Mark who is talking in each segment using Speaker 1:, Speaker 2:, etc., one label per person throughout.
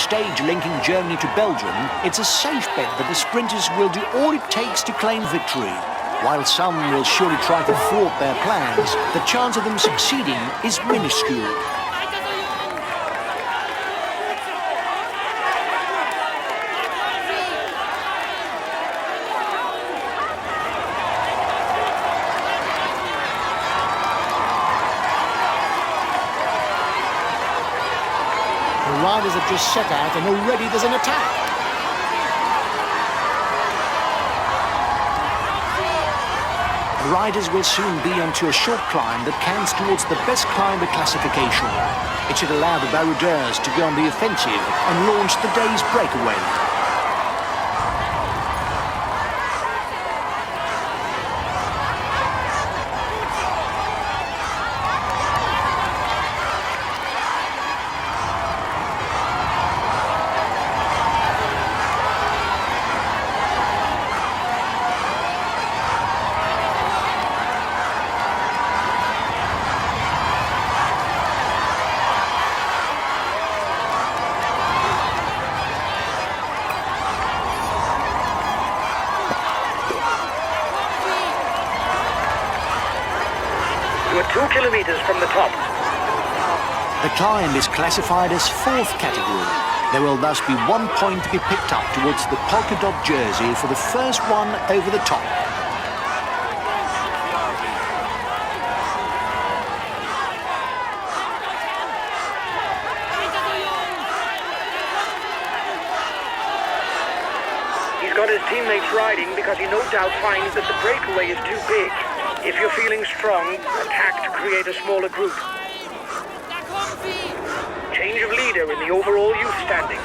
Speaker 1: stage linking Germany to Belgium, it's a safe bet that the sprinters will do all it takes to claim victory. While some will surely try to thwart their plans, the chance of them succeeding is minuscule. The riders have just set out and already there's an attack. The riders will soon be onto a short climb that counts towards the best climber classification. It should allow the baroudeurs to go on the offensive and launch the day's breakaway.
Speaker 2: We're 2 kilometers from the top.
Speaker 1: The climb is classified as 4th category. There will thus be 1 point to be picked up towards the polka dot jersey for the first one over the top.
Speaker 2: He's got his teammates riding because he no doubt finds that the breakaway is too big. If you're feeling strong, attack to create a smaller group. Change of leader in the overall youth standing.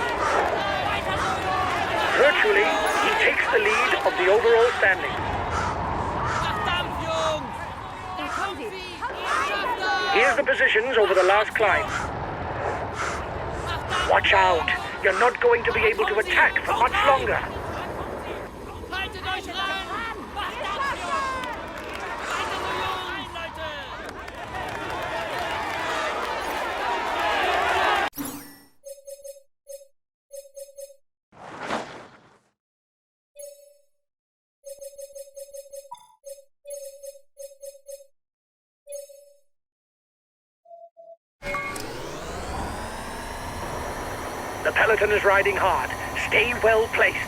Speaker 2: Virtually, he takes the lead of the overall standing. Here's the positions over the last climb. Watch out! You're not going to be able to attack for much longer. The peloton is riding hard. Stay well placed.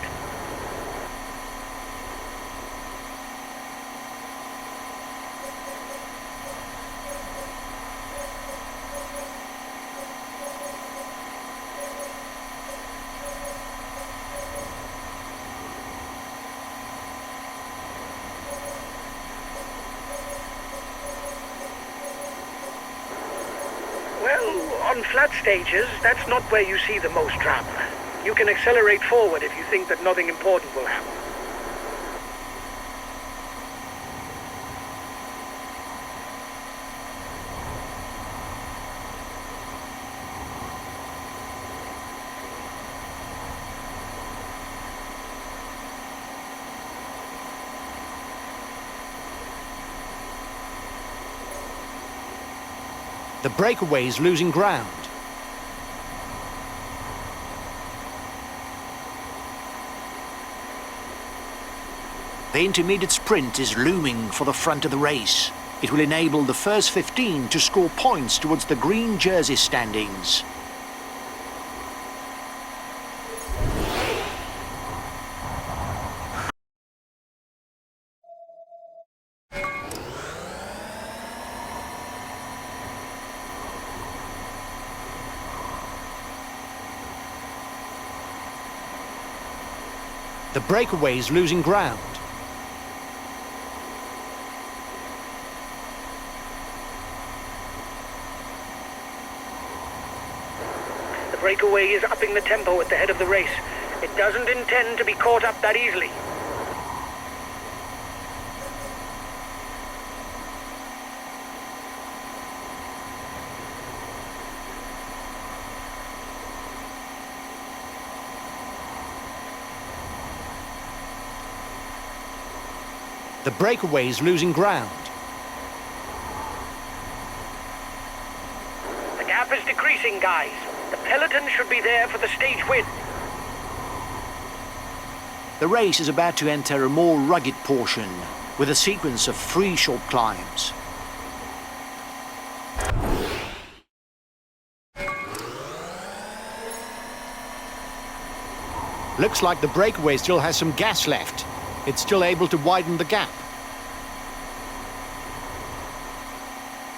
Speaker 2: Well, on flat stages, that's not where you see the most drama. You can accelerate forward if you think that nothing important will happen.
Speaker 1: The breakaway is losing ground. The intermediate sprint is looming for the front of the race. It will enable the first 15 to score points towards the green jersey standings. The breakaway is losing ground.
Speaker 2: The breakaway is upping the tempo at the head of the race. It doesn't intend to be caught up that easily.
Speaker 1: The breakaway is losing ground.
Speaker 2: The gap is decreasing, guys. The peloton should be there for the stage win.
Speaker 1: The race is about to enter a more rugged portion with a sequence of 3 short climbs. Looks like the breakaway still has some gas left. It's still able to widen the gap.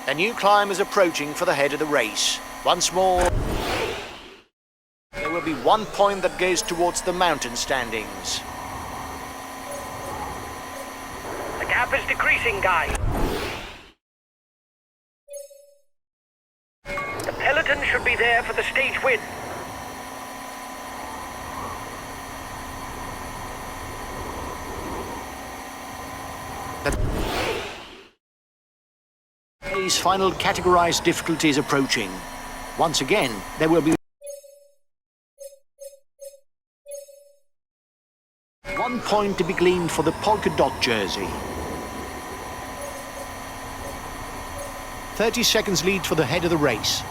Speaker 1: A new climb is approaching for the head of the race. Once more, there will be 1 point that goes towards the mountain standings.
Speaker 2: The gap is decreasing, Guy. The peloton should be there for the stage win.
Speaker 1: His final categorized difficulty is approaching. Once again, there will be 1 point to be gleaned for the polka dot jersey. 30 seconds lead for the head of the race.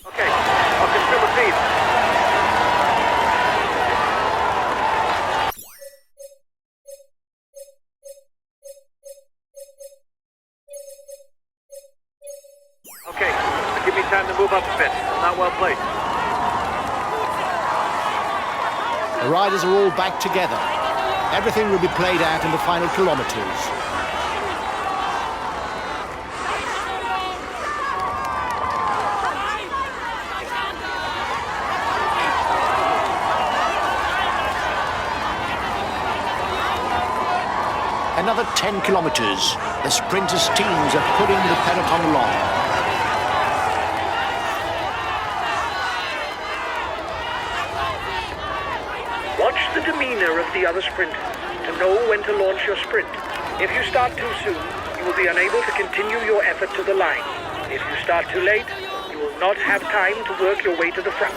Speaker 2: Okay, I can still repeat. Okay, give me time to move up a bit. Not well played.
Speaker 1: The riders are all back together. Everything will be played out in the final kilometers. Another 10 kilometers. The sprinters' teams are pulling the peloton along.
Speaker 2: Watch the demeanor of the other sprinters to know when to launch your sprint. If you start too soon, you will be unable to continue your effort to the line. If you start too late, you will not have time to work your way to the front.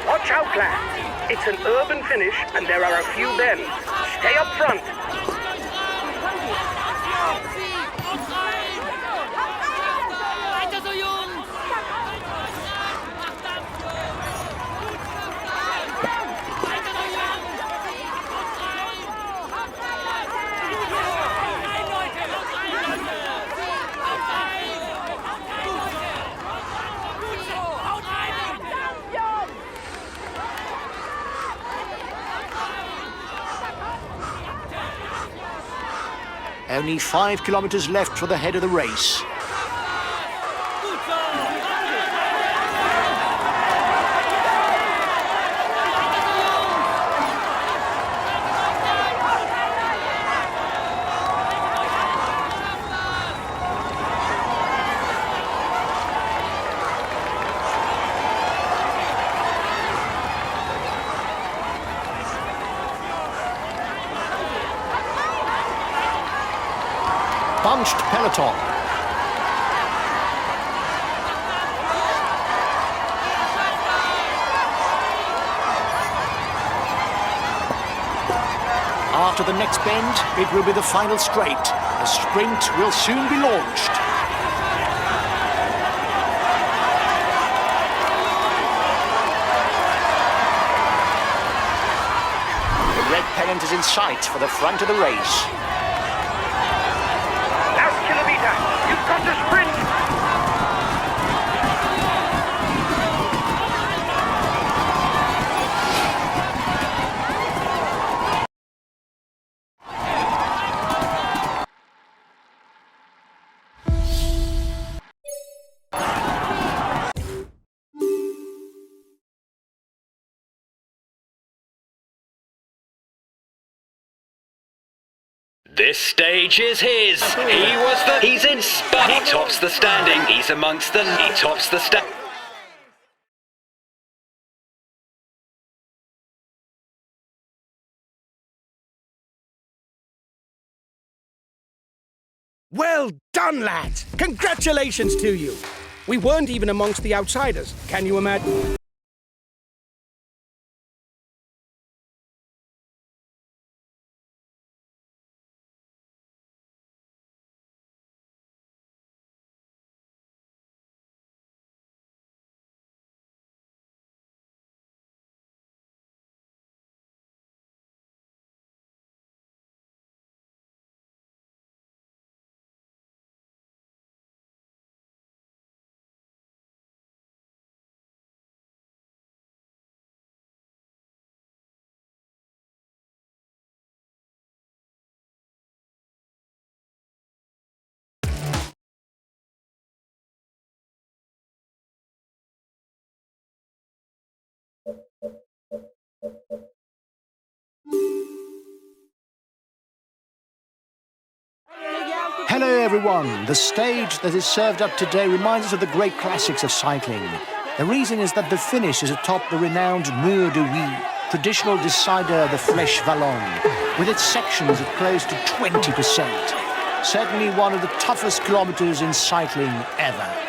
Speaker 2: Watch out, lads. It's an urban finish and there are a few bends. Stay up front.
Speaker 1: Only 5 kilometers left for the head of the race. Bunched peloton. After the next bend, it will be the final straight. The sprint will soon be launched. The red pennant is in sight for the front of the race.
Speaker 2: You've got to sprint!
Speaker 3: This stage is his. He's in spot. He tops the standing. He tops the
Speaker 4: Well done, lads! Congratulations to you! We weren't even amongst the outsiders, can you imagine?
Speaker 1: Hello everyone. The stage that is served up today reminds us of the great classics of cycling. The reason is that the finish is atop the renowned Mur de Huy, traditional decider the Flèche Wallonne, with its sections of close to 20%. Certainly one of the toughest kilometers in cycling ever.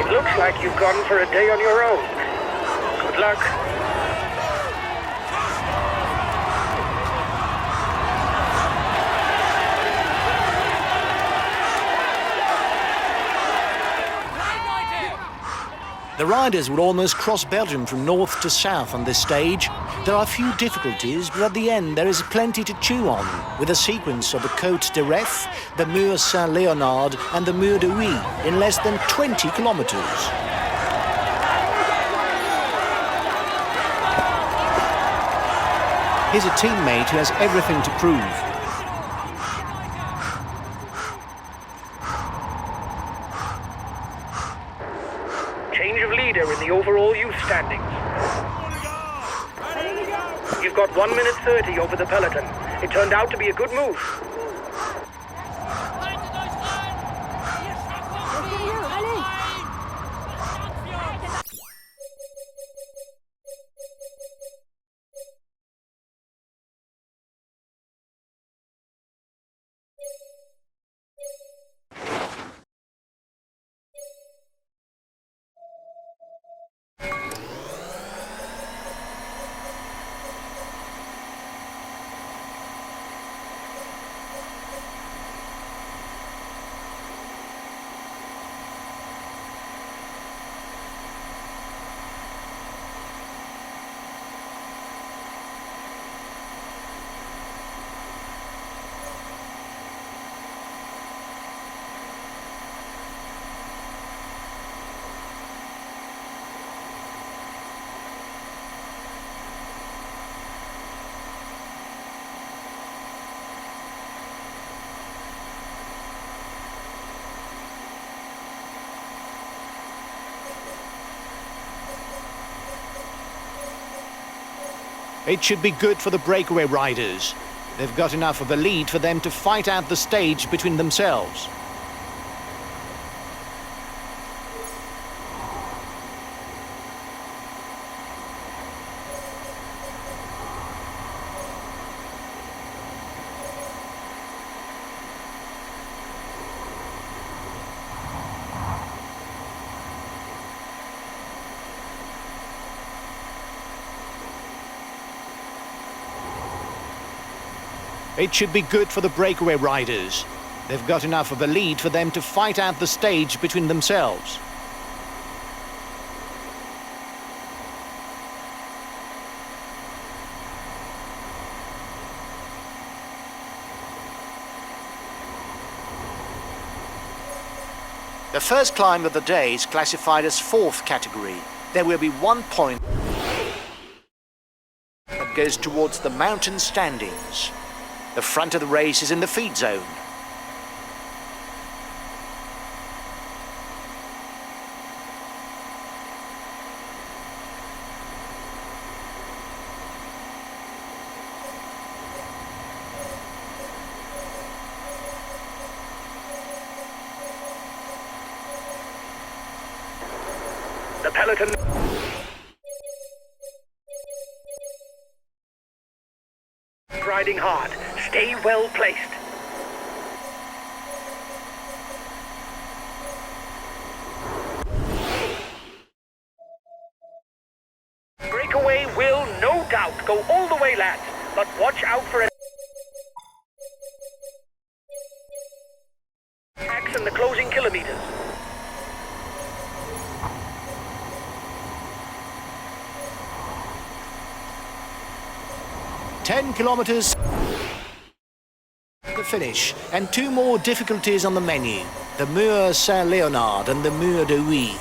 Speaker 2: Looks like you've gone for a day on your own. Good luck.
Speaker 1: The riders will almost cross Belgium from north to south on this stage. There are a few difficulties, but at the end there is plenty to chew on, with a sequence of the Côte de Ref, the Mur Saint-Léonard and the Mur de Huy in less than 20 kilometers. Here's a teammate who has everything to prove.
Speaker 2: Change of leader in the overall youth standings. You've got 1 minute 30 over the peloton. It turned out to be a good move.
Speaker 1: It should be good for the breakaway riders. They've got enough of a lead for them to fight out the stage between themselves. It should be good for the breakaway riders. They've got enough of a lead for them to fight out the stage between themselves. The first climb of the day is classified as 4th category. There will be 1 point that goes towards the mountain standings. The front of the race is in the feed zone.
Speaker 2: The peloton... Riding hard. Stay well placed. Breakaway will, no doubt, go all the way, lads. But watch out for it. Attacks in the closing kilometers.
Speaker 1: Ten kilometres. The finish, and two more difficulties on the menu. The Mur Saint-Léonard and the Mur de Huy.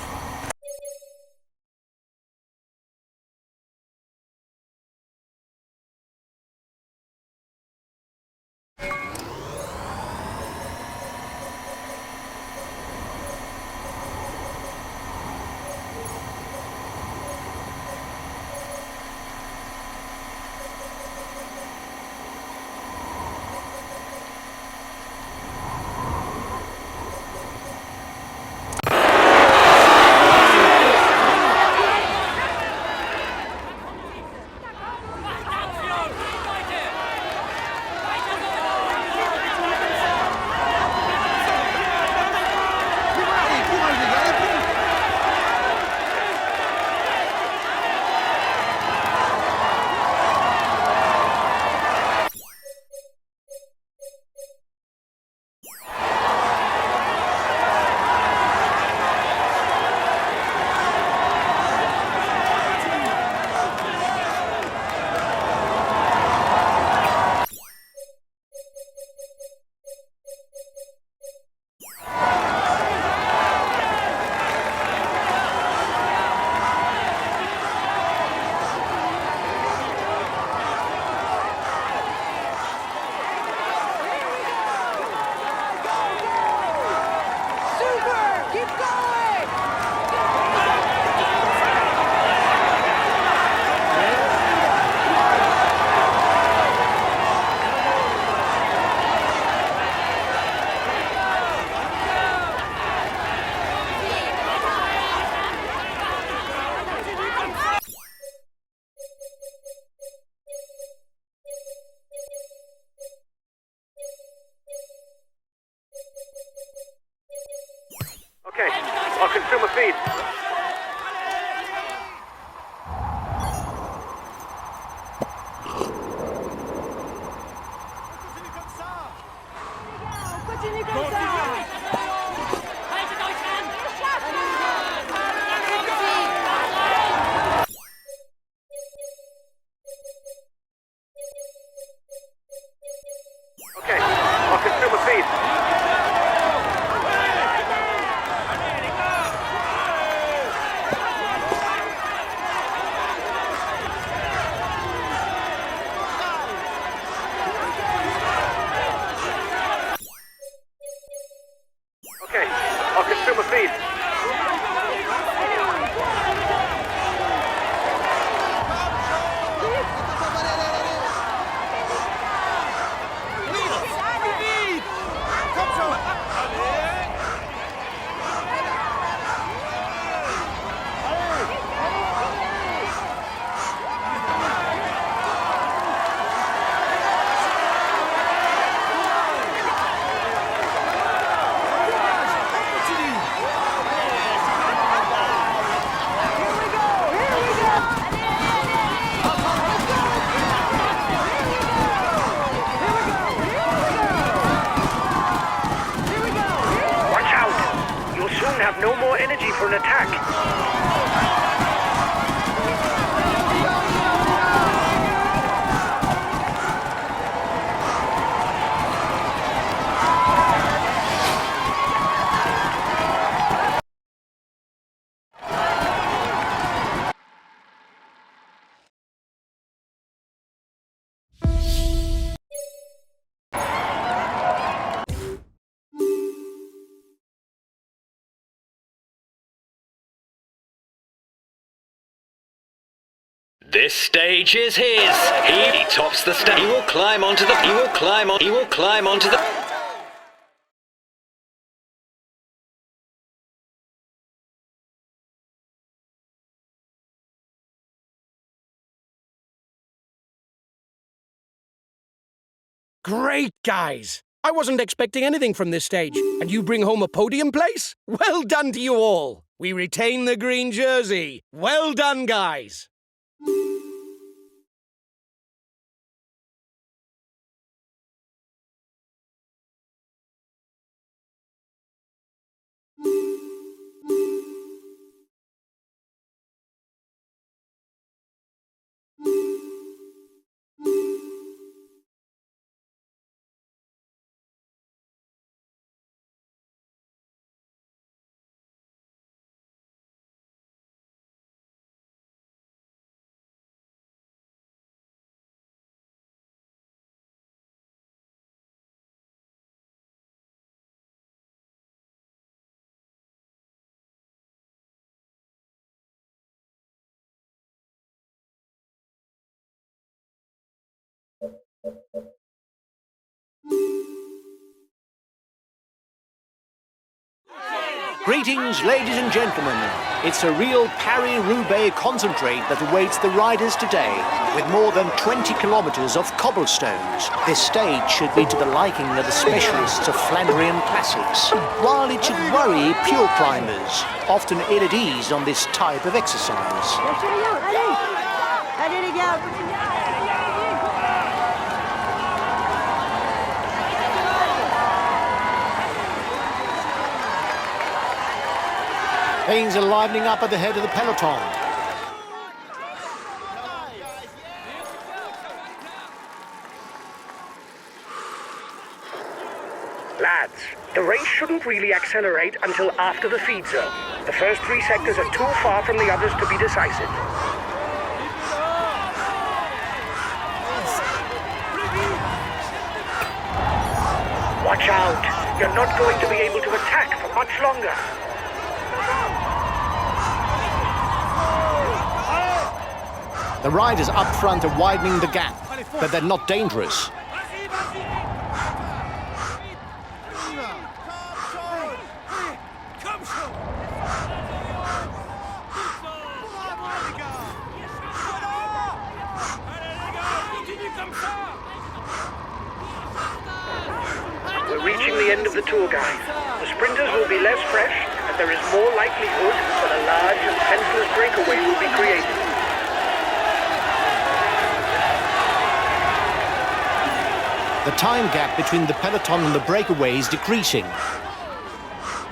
Speaker 2: Okay, I'll consume a feed. Okay, I'll consume a feed. Okay, I'll consume a feed. Have no more energy for an attack.
Speaker 3: This stage is his. He tops the stage. He will climb onto the. He will climb on. He will climb onto the.
Speaker 4: Great, guys. I wasn't expecting anything from this stage, and you bring home a podium place? Well done to you all. We retain the green jersey. Well done, guys.
Speaker 1: Greetings, ladies and gentlemen. It's a real Paris-Roubaix concentrate that awaits the riders today, with more than 20 kilometres of cobblestones. This stage should be to the liking of the specialists of Flandrian classics, while it should worry pure climbers, often ill at ease on this type of exercise.
Speaker 5: Allez les gars.
Speaker 1: Things are livening up at the head of the peloton.
Speaker 2: Lads, the race shouldn't really accelerate until after the feed zone. The first 3 sectors are too far from the others to be decisive. Watch out! You're not going to be able to attack for much longer.
Speaker 1: The riders up front are widening the gap, but they're not dangerous.
Speaker 2: We're reaching the end of the tour, guys. The sprinters will be less fresh, and there is more likelihood that a large and senseless breakaway will be created.
Speaker 1: The time gap between the peloton and the breakaway is decreasing.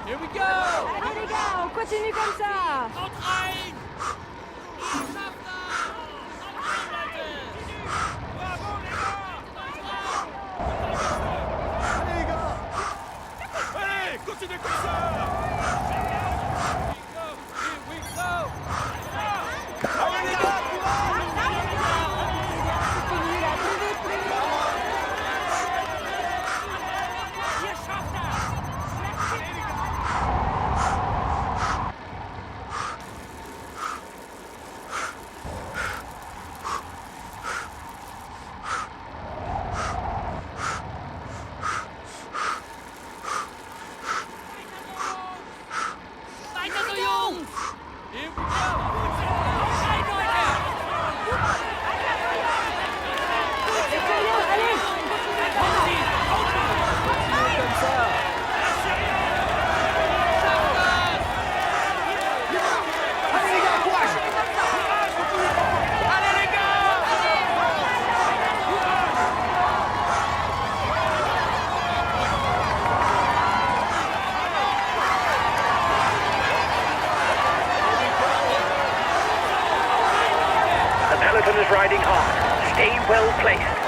Speaker 5: Here we go. Allez les gars, on continue comme ça.
Speaker 2: Peloton is riding hard. Stay well placed.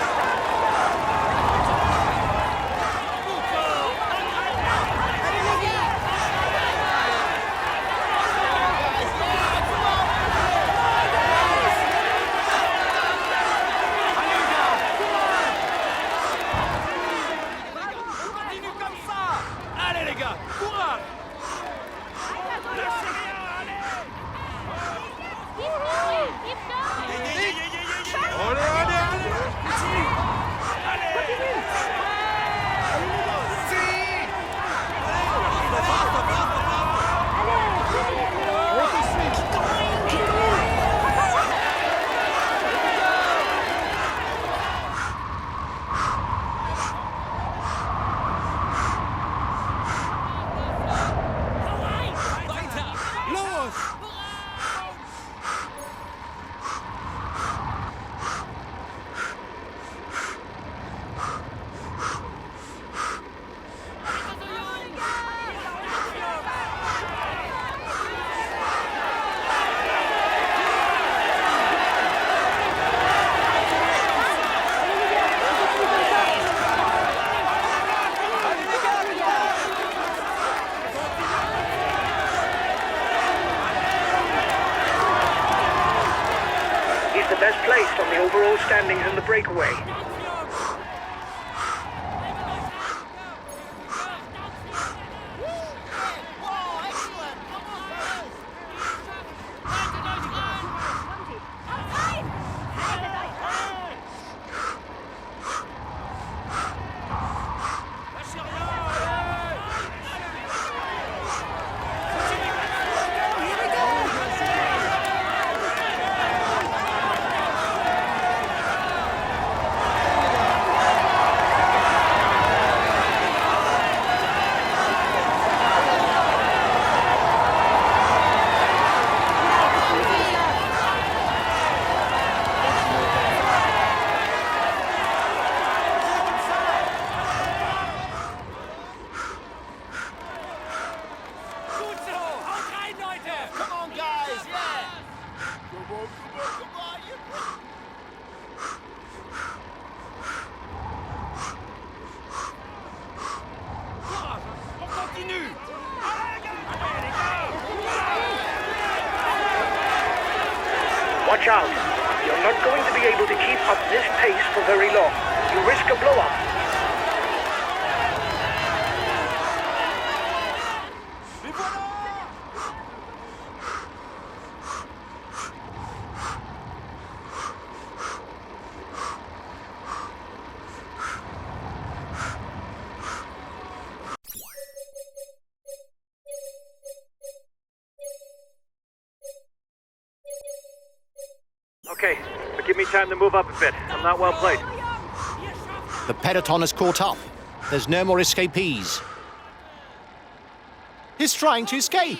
Speaker 2: overall standings in the breakaway. Watch out. You're not going to be able to keep up this pace for very long. You risk a blow-up.
Speaker 6: Okay, but give me time to move up a bit. I'm not well placed.
Speaker 1: The peloton has caught up. There's no more escapees. He's trying to escape.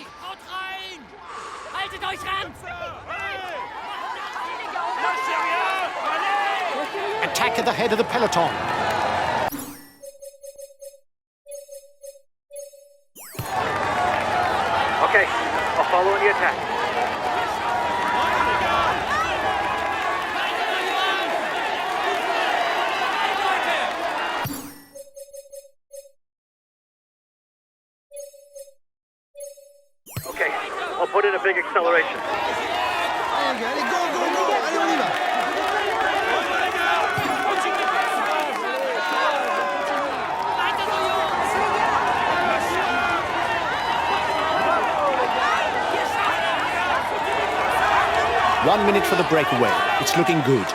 Speaker 1: Attack at the head of the peloton.
Speaker 6: Okay, I'll follow in the attack. Okay, I'll put in a big acceleration.
Speaker 7: Allez, go, go, go. Allez, on y va.
Speaker 1: 1 minute for the breakaway. It's looking good.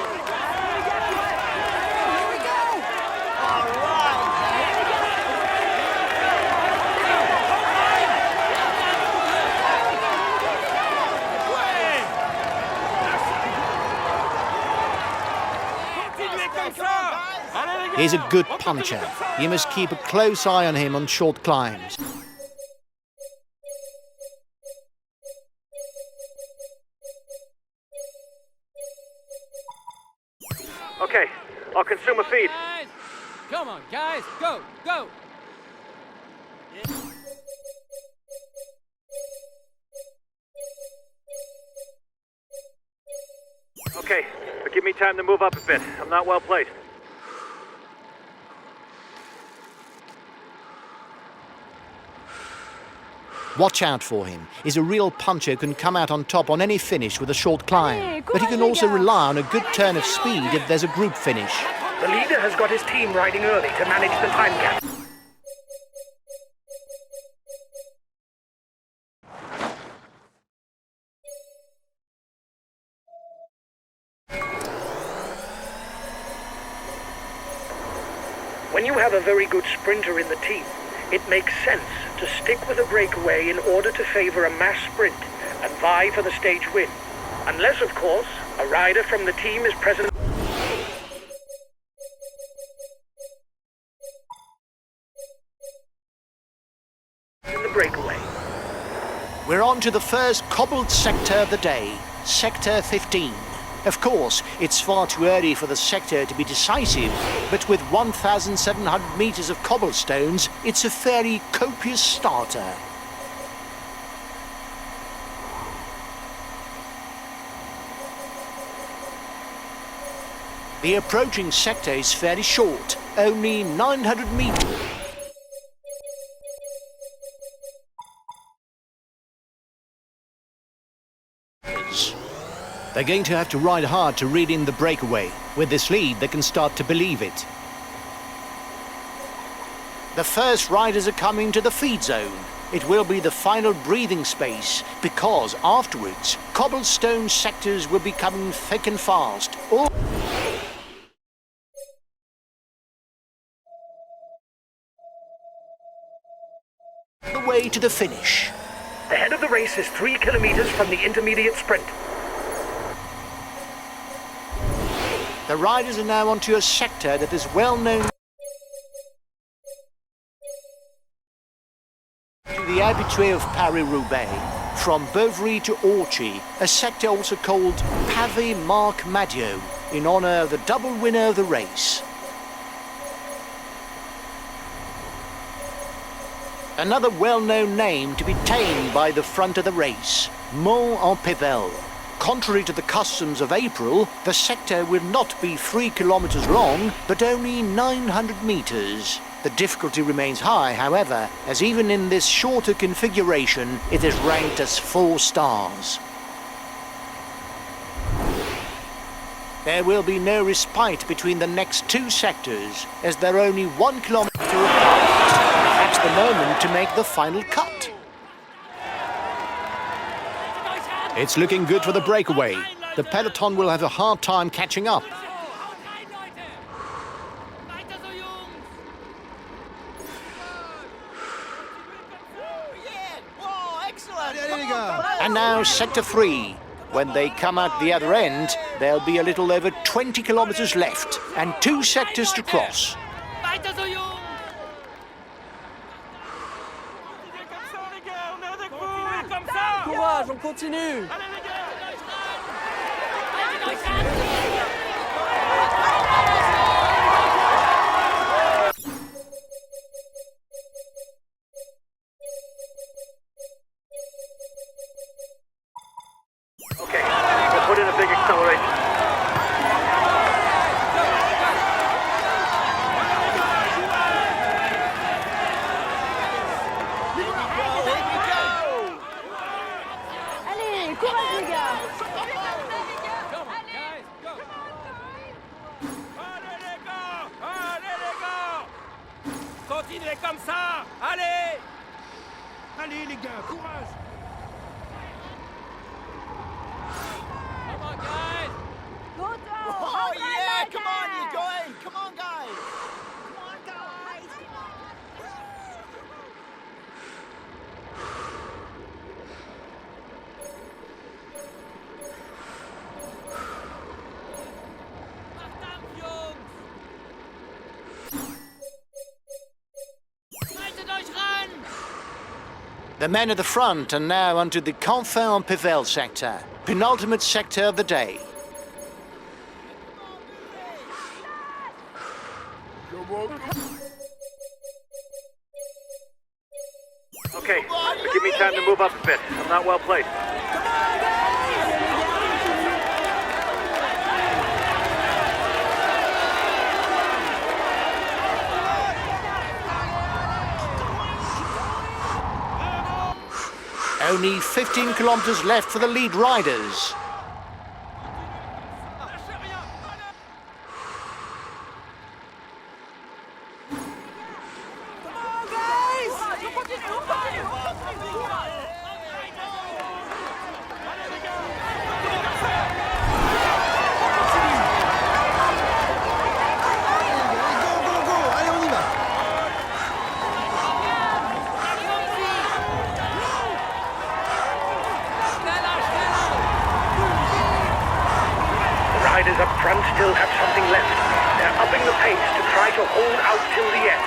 Speaker 1: He's a good puncher. You must keep a close eye on him on short climbs.
Speaker 6: Okay, I'll consume a feed.
Speaker 5: Come on, guys, go, go!
Speaker 6: Okay, but give me time to move up a bit. I'm not well placed.
Speaker 1: Watch out for him. He's a real puncher who can come out on top on any finish with a short climb. But he can also rely on a good turn of speed if there's a group finish.
Speaker 2: The leader has got his team riding early to manage the time gap. When you have a very good sprinter in the team, it makes sense to stick with a breakaway in order to favor a mass sprint and vie for the stage win. Unless, of course, a rider from the team is present in the breakaway.
Speaker 1: We're on to the first cobbled sector of the day, Sector 15. Of course, it's far too early for the sector to be decisive, but with 1,700 meters of cobblestones, it's a fairly copious starter. The approaching sector is fairly short, only 900 meters. They're going to have to ride hard to reel in the breakaway. With this lead, they can start to believe it. The first riders are coming to the feed zone. It will be the final breathing space, because afterwards, cobblestone sectors will be coming thick and fast. All the way to the finish.
Speaker 2: The head of the race is 3 kilometers from the intermediate sprint.
Speaker 1: The riders are now onto a sector that is well known to the habitués of Paris-Roubaix, from Beuvry to Orchy, a sector also called Pavé Marc Madiot, in honour of the double winner of the race. Another well-known name to be tamed by the front of the race, Mont-en-Pévèle. Contrary to the customs of April, the sector will not be 3 kilometers long, but only 900 meters. The difficulty remains high, however, as even in this shorter configuration, it is ranked as 4 stars. There will be no respite between the next 2 sectors, as they're only 1 kilometer apart. Perhaps the moment to make the final cut. It's looking good for the breakaway. The peloton will have a hard time catching up. And now sector 3. When they come out the other end, there'll be a little over 20 kilometers left and 2 sectors to cross.
Speaker 5: Courage, on continue.
Speaker 6: Okay, we'll put in a big acceleration.
Speaker 5: Allez, courage les gars.
Speaker 4: Continuez comme ça. Allez. Allez les gars, courage.
Speaker 7: Oh yeah, come on, you're going. Come on, guys. Come on, guys.
Speaker 1: The men at the front are now onto the Confins-en-Pévèle sector, penultimate sector of the day.
Speaker 6: Okay, but give me time to move up a bit. I'm not well placed.
Speaker 1: Only 15 kilometers left for the lead riders.
Speaker 2: Riders up front still have something left. They're upping the pace to try to hold out till the end.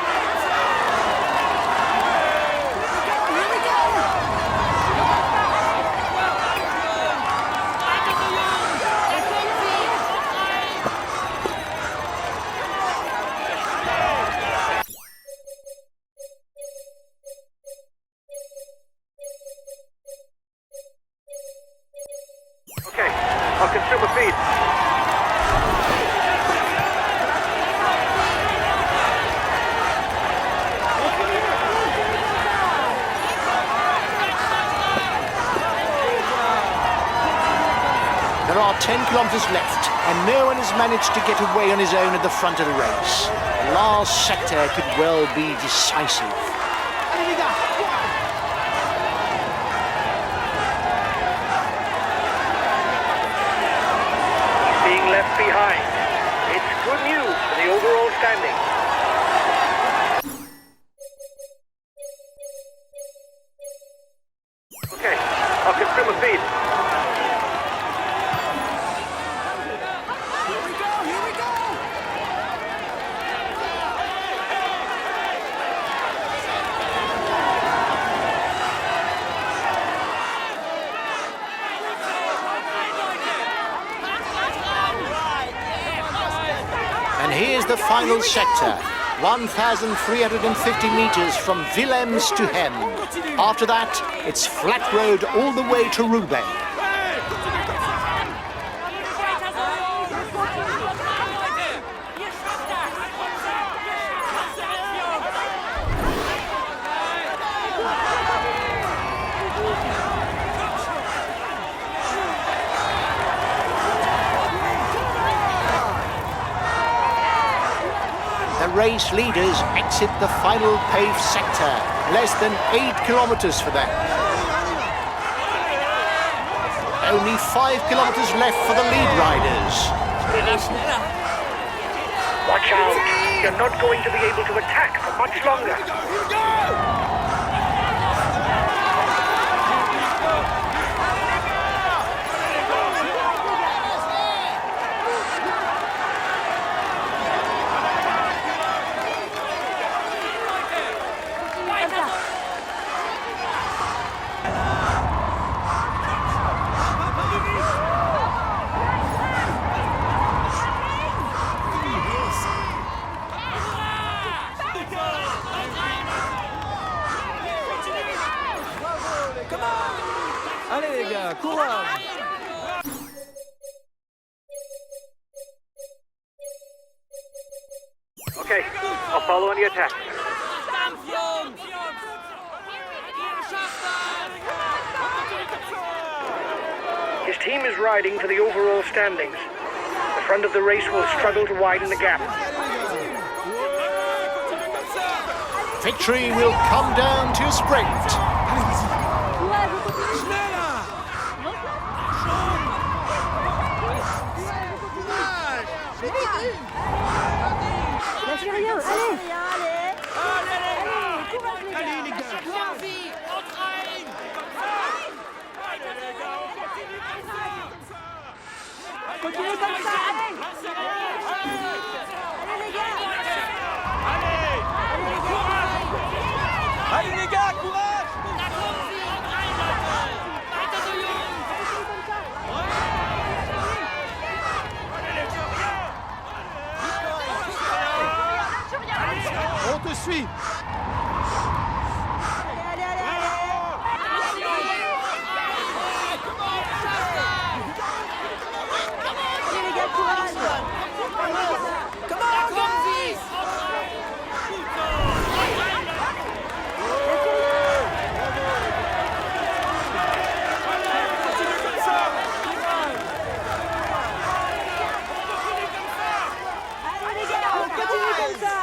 Speaker 6: Okay, I'll consume a feed.
Speaker 1: There are 10 kilometers left, and no one has managed to get away on his own at the front of the race. The last sector could well be decisive.
Speaker 7: Allez les gars,
Speaker 2: Being left behind. It's good news for the overall standing.
Speaker 6: Okay, I'll consume a feed.
Speaker 1: And here's the final sector, 1,350 meters from Willems to Hem. After that, it's flat road all the way to Roubaix. The race leaders exit the final paved sector, less than 8 kilometers for them. Only 5 kilometers left for the lead riders.
Speaker 2: Watch out. You're not going to be able to attack for much longer.
Speaker 7: allez les gars, courage.
Speaker 6: Okay, I'll follow any attacks.
Speaker 2: His team is riding for the overall standings. The front of the race will struggle to widen the gap.
Speaker 1: Victory will come down to a sprint.
Speaker 5: Lâchez rien, allez.
Speaker 7: Allez les gars.
Speaker 5: Continuez comme ça, allez. Allez les gars.
Speaker 7: Allez les gars, courage. On te suit.
Speaker 5: Allez les gars, courage. Allez les gars, on continue comme ça.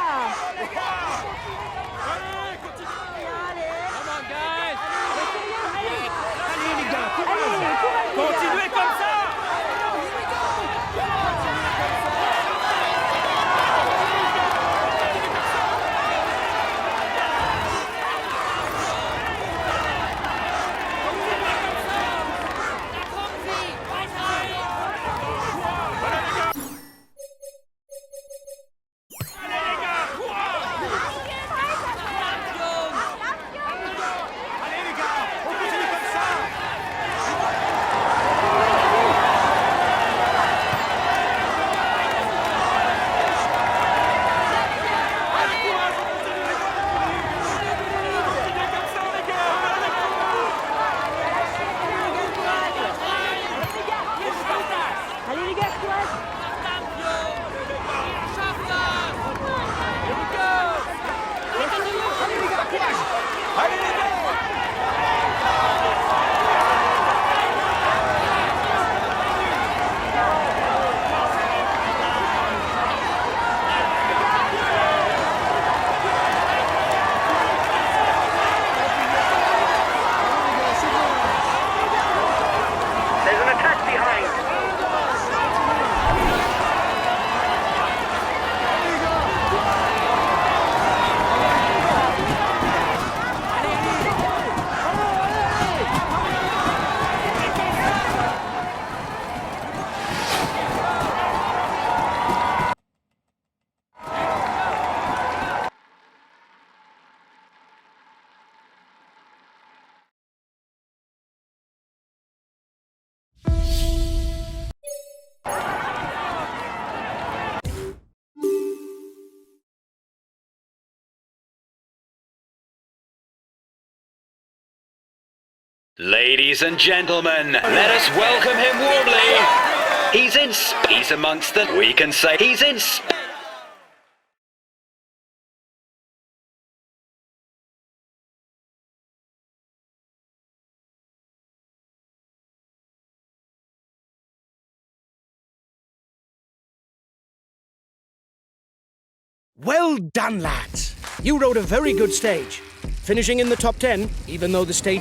Speaker 3: Ladies and gentlemen, let us welcome him warmly. He's amongst the... We can say he's in...
Speaker 4: Well done, lads. You rode a very good stage, finishing in the top 10, even though the stage...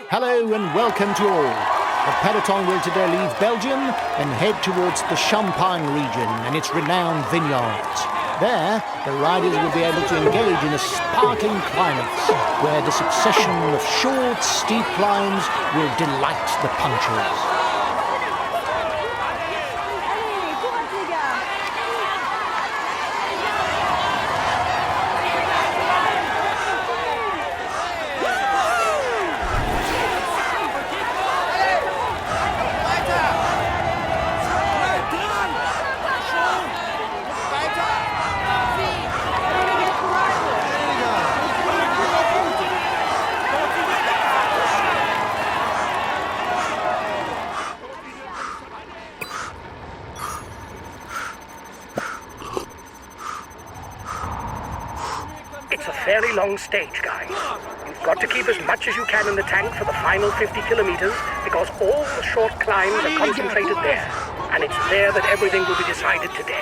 Speaker 1: Hello and welcome to all. The peloton will today leave Belgium and head towards the Champagne region and its renowned vineyards. There, the riders will be able to engage in a sparkling climax where the succession of short, steep climbs will delight the punchers.
Speaker 2: It's a fairly long stage, guys. You've got to keep as much as you can in the tank for the final 50 kilometers because all the short climbs are concentrated there. And it's there that everything will be decided today.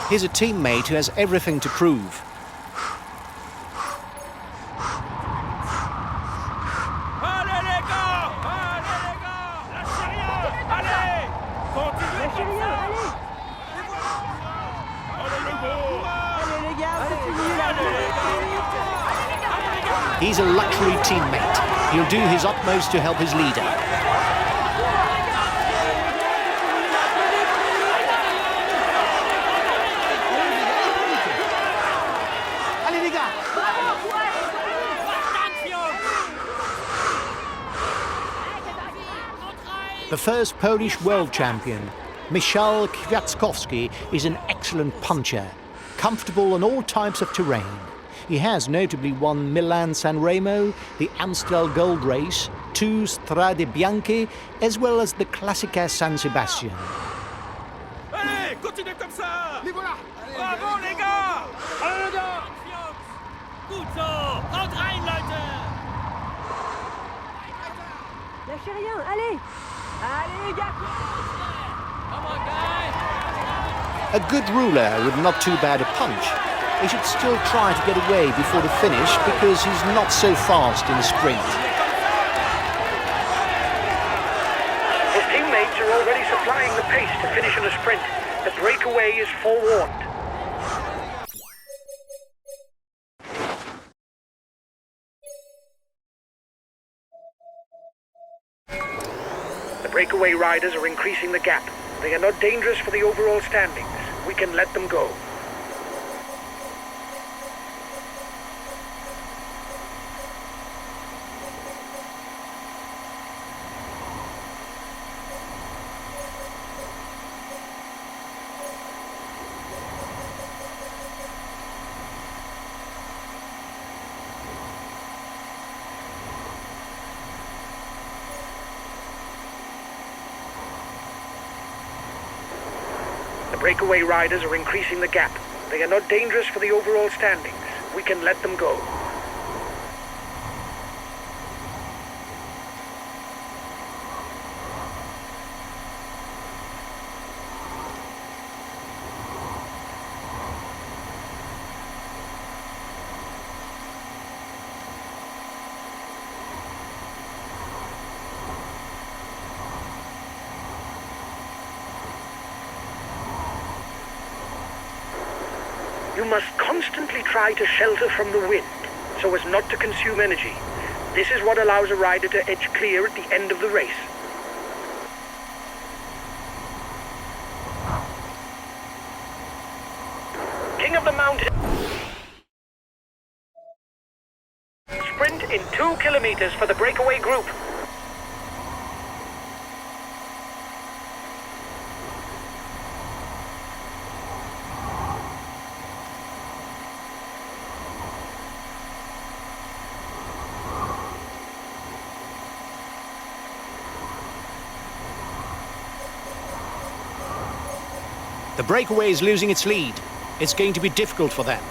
Speaker 1: Here's a teammate who has everything to prove. He's a luxury teammate. He'll do his utmost to help his leader. The first Polish world champion, Michał Kwiatkowski, is an excellent puncher, comfortable on all types of terrain. He has notably won Milan-San Remo, the Amstel Gold Race, 2 Strade Bianche, as well as the Classica San Sebastian.
Speaker 8: Allez, continuez comme ça! Les voilà! Bravo les gars! Allez les gars! Gut so! Haut rein, Leute!
Speaker 5: Lâchez rien, allez! Allez les gars! Come on, guys!
Speaker 1: A good ruler with not too bad a punch. He should still try to get away before the finish because he's not so fast in the sprint.
Speaker 2: His teammates are already supplying the pace to finish in a sprint. The breakaway is forewarned. The breakaway riders are increasing the gap. They are not dangerous for the overall standings. We can let them go. breakaway riders are increasing the gap. They are not dangerous for the overall standings. We can let them go. You must constantly try to shelter from the wind, so as not to consume energy. This is what allows a rider to edge clear at the end of the race. King of the Mountain. Sprint in 2 kilometers for the breakaway group.
Speaker 1: The breakaway is losing its lead. It's going to be difficult for them.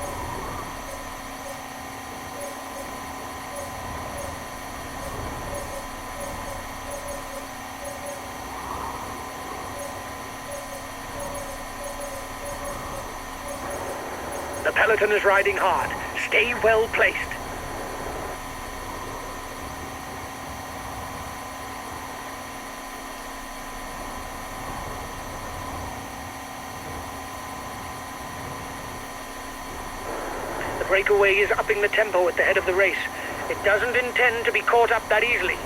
Speaker 2: The peloton is riding hard. Stay well placed. The breakaway is upping the tempo at the head of the race. It doesn't intend to be caught up that easily.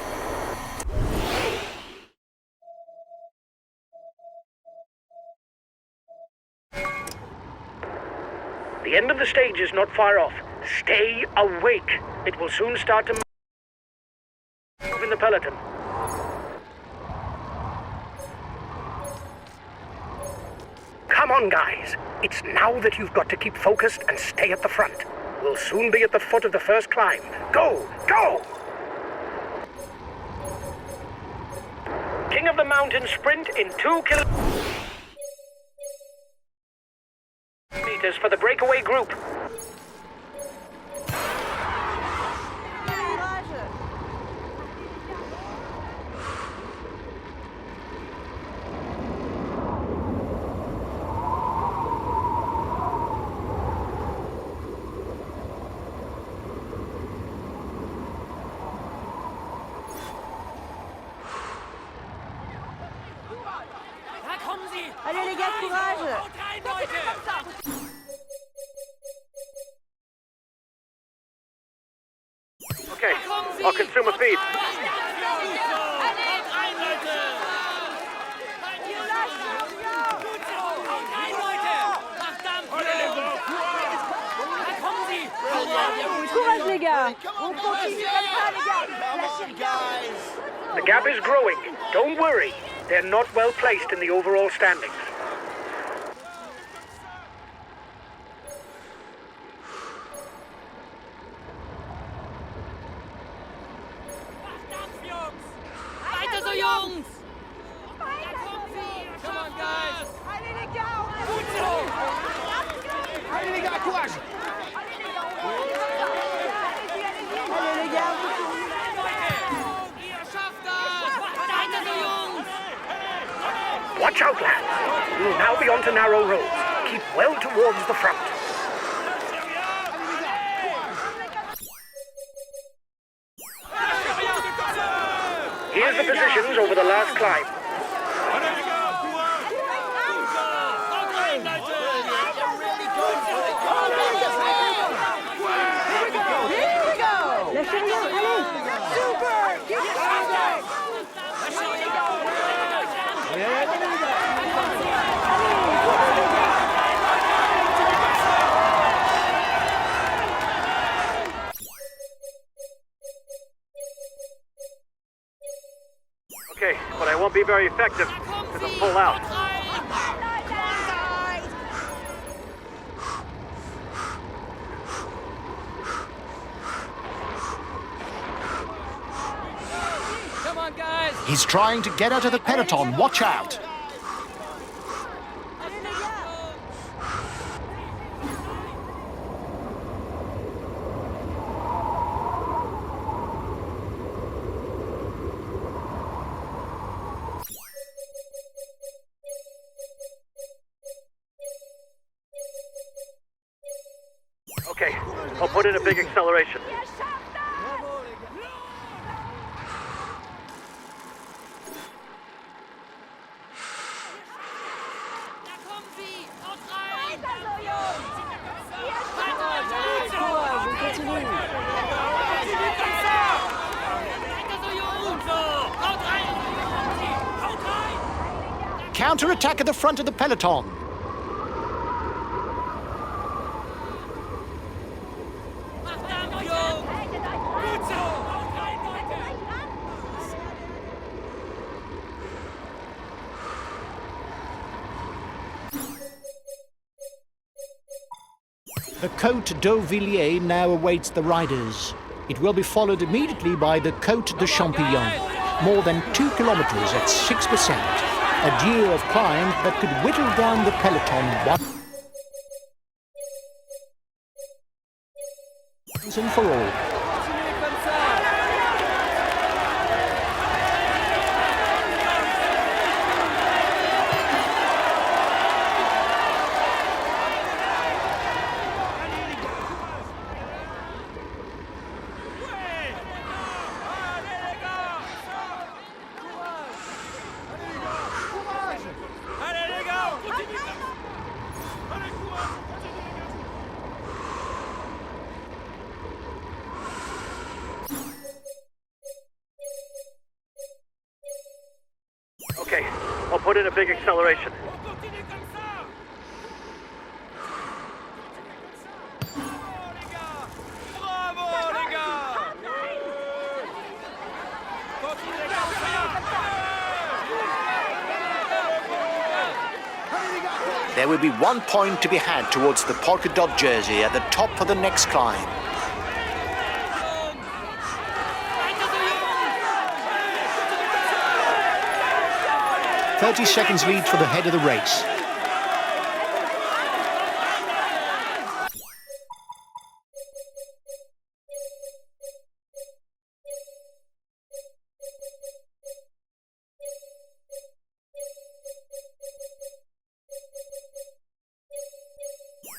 Speaker 2: The end of the stage is not far off. Stay awake. It will soon start to move in the peloton. Come on, guys. It's now that you've got to keep focused and stay at the front. We'll soon be at the foot of the first climb. Go! Go! King of the Mountain sprint in 2 kilometers for the breakaway group.
Speaker 5: Allez les gars, courage!
Speaker 6: Okay, I'll consume a feed.
Speaker 5: Courage les gars! On continue comme ça les gars! Lâchez rien!
Speaker 2: The gap is growing. Don't worry. They're not well placed in the overall standings.
Speaker 8: Weiter so, Jungs! Come on, guys!
Speaker 5: Allez les gars!
Speaker 8: Gut so!
Speaker 7: Allez les gars, courage!
Speaker 5: Allez les gars!
Speaker 8: Ihr schafft das! Weiter so, Jungs!
Speaker 2: Watch out, lads. You'll now be onto narrow roads. Keep well towards the front. Here's the positions over the last climb.
Speaker 5: Lâchez rien! Allez! Super! Keep going!
Speaker 6: Okay, but I won't be very effective because I'm full out.
Speaker 8: Come on, guys!
Speaker 1: He's trying to get out of the peloton. Watch out.
Speaker 5: Allez les gars!
Speaker 6: Okay, I'll put in a big acceleration.
Speaker 8: Da kommen sie! Haut rein!
Speaker 5: Weiter so, Jungs! Ihr
Speaker 8: Weiter
Speaker 5: schafft
Speaker 8: so, Jungs! Gut so! Haut rein! Haut rein!
Speaker 1: Counter-attack at the front of the peloton.
Speaker 8: Macht Dampf, Jungs! Gut so! Haut rein, Leute!
Speaker 1: The Côte d'Auvilliers now awaits the riders. It will be followed immediately by the Côte de Champillon, more than 2 kilometers at 6%. A deer of climb that could whittle down the peloton once and for all.
Speaker 8: Allez les gars, on continue comme ça. Allez, courage,
Speaker 6: Okay, I'll put in a big acceleration.
Speaker 8: on continue comme ça. Bravo les gars. Continuez comme ça.
Speaker 1: There will be 1 point to be had towards the polka dot jersey at the top of the next climb.
Speaker 8: Weiter so, Jungs!
Speaker 1: 30 seconds lead for the head of the race.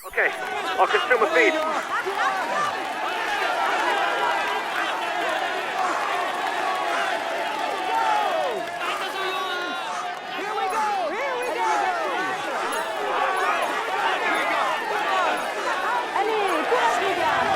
Speaker 6: Okay, I'll consume a feed.
Speaker 8: Weiter so, Jungs!
Speaker 5: Here we go! Here we go! Allez, courage les gars!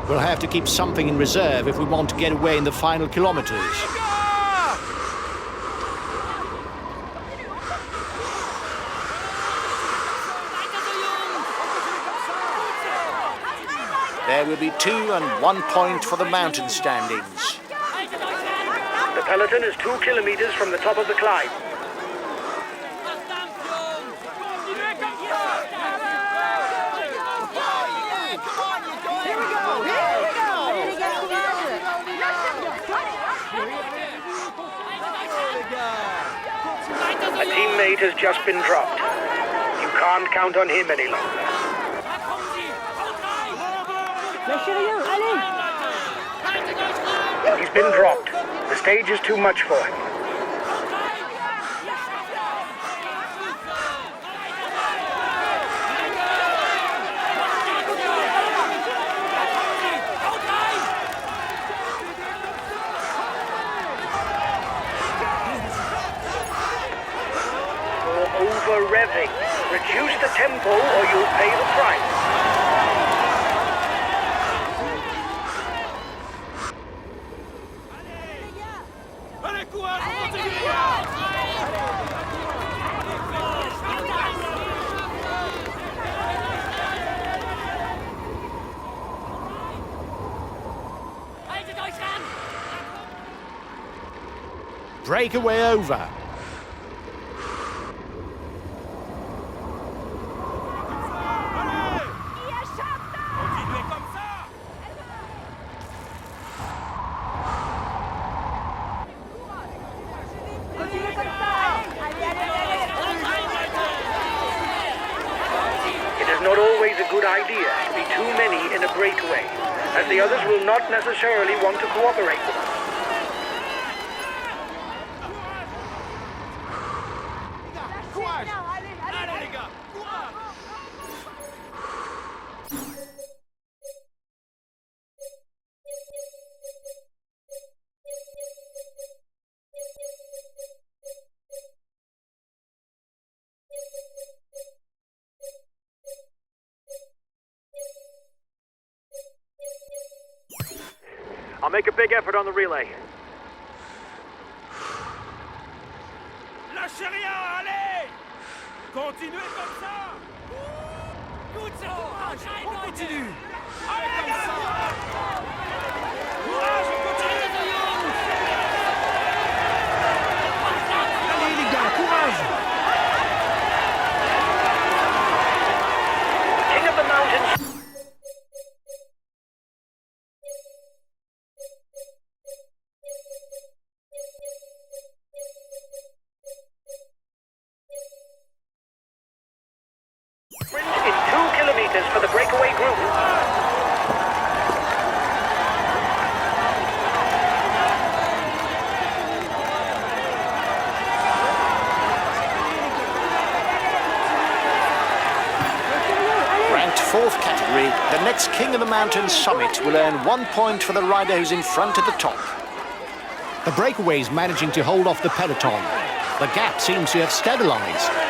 Speaker 1: We'll have to keep something in reserve if we want to get away in the final kilometers. There will be 2 and 1 point for the mountain standings.
Speaker 2: The peloton is 2 kilometers from the top of the climb.
Speaker 8: Macht Dampf, Jungs! Continuez comme ça.
Speaker 5: Here we go! Here we go! Allez les gars, courage!
Speaker 2: A teammate has just been dropped. You can't count on him any longer.
Speaker 8: Da kommen sie! Haut rein!
Speaker 5: Lâchez rien, allez!
Speaker 8: Haltet euch ran!
Speaker 2: He's been dropped. The stage is too much for him. You're over-revving. Reduce the tempo or you'll pay the price.
Speaker 8: Allez, courage, on continue! Haltet euch ran!
Speaker 1: Breakaway over.
Speaker 5: Ihr schafft das!
Speaker 8: Continuez comme ça!
Speaker 5: Continuez comme ça! Allez, allez, allez!
Speaker 8: Haut rein, Leute!
Speaker 2: to be too many in a breakaway, as the others will not necessarily want to cooperate.
Speaker 7: Courage.
Speaker 5: Non, allez, allez,
Speaker 8: Allez, les gars, courage.
Speaker 6: I'll make a big effort on the relay.
Speaker 8: Lâchez rien, allez. Continuez comme ça. Good ça. On continue. Allez, comme ça. Courage, on continue.
Speaker 4: Allez les gars, courage!
Speaker 2: King of the Mountains. Sprint in 2 kilometers for the breakaway group.
Speaker 1: Ranked 4th category, the next King of the Mountains summit will earn 1 point for the rider who's in front at the top. The breakaway's managing to hold off the peloton. The gap seems to have stabilised.